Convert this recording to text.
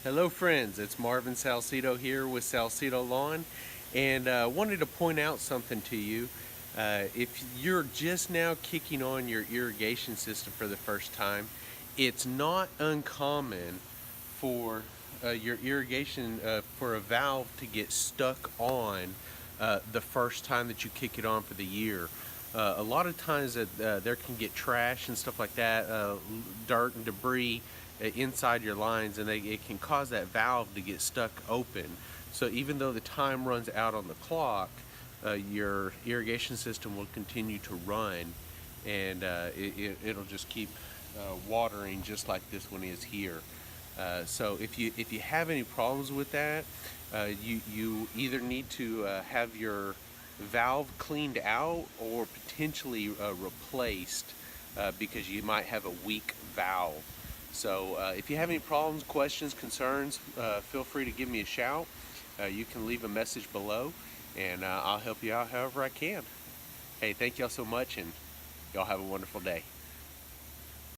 Hello friends, it's Marvin Salcedo here with Salcedo Lawn, and wanted to point out something to you. If you're just now kicking on your irrigation system for the first time, it's not uncommon for your irrigation, for a valve to get stuck on the first time that you kick it on for the year. A lot of times there can get trash and stuff like that, dirt and debris inside your lines, and it can cause that valve to get stuck open. So even though the time runs out on the clock, your irrigation system will continue to run, and it'll just keep watering just like this one is here. So if you have any problems with that, you either need to have your valve cleaned out or potentially replaced, because you might have a weak valve. So if you have any problems, questions, concerns, feel free to give me a shout. You can leave a message below, and I'll help you out however I can. Hey, thank y'all so much, and y'all have a wonderful day.